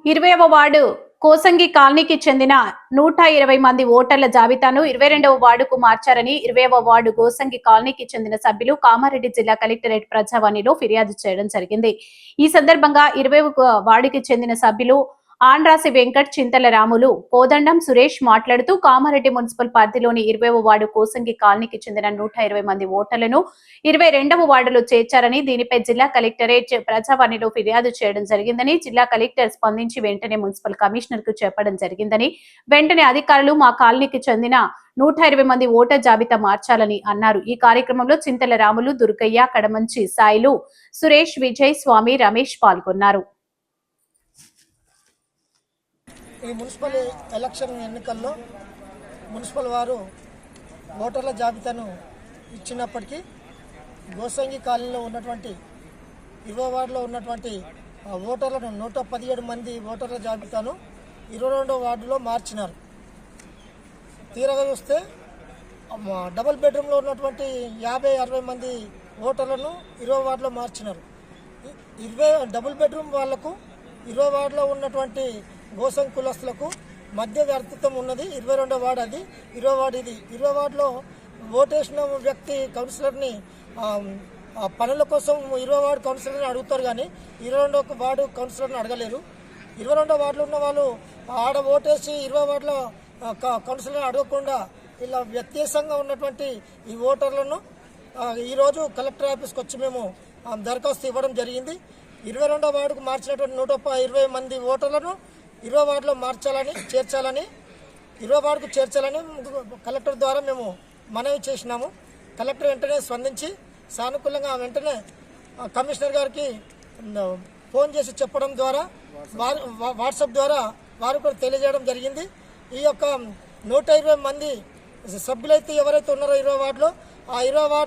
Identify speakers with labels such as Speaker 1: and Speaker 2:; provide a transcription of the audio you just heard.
Speaker 1: 20వ ward కోసంగి కాలనీకి చెందిన 120 మంది ఓటర్ల జాబితాను 22వ వార్డుకు మార్చారని 20వ వార్డు కోసంగి కాలనీకి చెందిన సభ్యులు కామారెడ్డి జిల్లా కలెక్టరేట్ ప్రజావాణిలో ఫిర్యాదు చేయడం జరిగింది. ఈ సందర్భంగా 20వ వార్డుకి చెందిన సభ్యులు ఆండ్రాసి వెంకట్, చింతల రాములు, కోదండం సురేష్ మాట్లాడుతూ కామారెడ్డి మున్సిపల్ పరిధిలోని 20వ వార్డు కోసంగి కాలనీకి చెందిన 120 మంది ఓటర్లను 22వ వార్డులో చేర్చారని, దీనిపై జిల్లా కలెక్టరేట్ ప్రజావాణిలో ఫిర్యాదు చేయడం జరిగిందని, జిల్లా కలెక్టర్ స్పందించి వెంటనే మున్సిపల్ కమిషనర్ కు చెప్పడం జరిగిందని, వెంటనే అధికారులు మా కాలనీకి చెందిన 120 మంది ఓటర్ జాబితా మార్చాలని అన్నారు. ఈ కార్యక్రమంలో చింతల రాములు, దుర్గయ్య, కడమంచి సాయిలు, సురేష్, విజయ్, స్వామి, రమేష్ పాల్గొన్నారు.
Speaker 2: ఈ మున్సిపల్ ఎలక్షన్ ఎన్నికల్లో మున్సిపల్ వారు ఓటర్ల జాబితాను ఇచ్చినప్పటికీ గోసంగి కాలనీలో ఉన్నటువంటి 20వ వార్డులో ఉన్నటువంటి ఓటర్లను 117 మంది ఓటర్ల జాబితాను 22వ వార్డులో మార్చినారు. తీరగా చూస్తే డబుల్ బెడ్రూమ్లో ఉన్నటువంటి 50-60 మంది ఓటర్లను 20వ వార్డులో మార్చినారు. డబుల్ బెడ్రూమ్ వాళ్లకు 20వ వార్డులో ఉన్నటువంటి గోసంగి కులస్తులకు మధ్య వ్యర్థిత్వం ఉన్నది. 22వ వార్డు అది, 20వ వార్డు ఇది. 20వ వార్డులో ఓటేసిన వ్యక్తి కౌన్సిలర్ని పనుల కోసం 20వ వార్డు కౌన్సిలర్ని అడుగుతారు, కానీ 22వ వార్డు కౌన్సిలర్ని అడగలేరు. 22వ వార్డులో ఉన్న వాళ్ళు ఆడ ఓటేసి 20వ వార్డులో కౌన్సిలర్ని అడగకుండా ఇలా వ్యత్యాసంగా ఉన్నటువంటి ఈ ఓటర్లను ఈరోజు కలెక్టర్ ఆఫీస్కి వచ్చి మేము దరఖాస్తు ఇవ్వడం జరిగింది. 22వ వార్డుకు మార్చినటువంటి 120 మంది ఓటర్లను 20వ వార్డులో చేర్చాలని 20వ వార్డుకు చేర్చాలని కలెక్టర్ ద్వారా మేము మనవి చేసినాము. కలెక్టర్ వెంటనే స్పందించి సానుకూలంగా వెంటనే కమిషనర్ గారికి ఫోన్ చేసి చెప్పడం ద్వారా వాట్సాప్ ద్వారా వారు కూడా తెలియజేయడం జరిగింది. ఈ యొక్క 120 మంది సభ్యులైతే ఎవరైతే ఉన్నారో 20వ వార్డులో, ఆ 20వ వార్డులో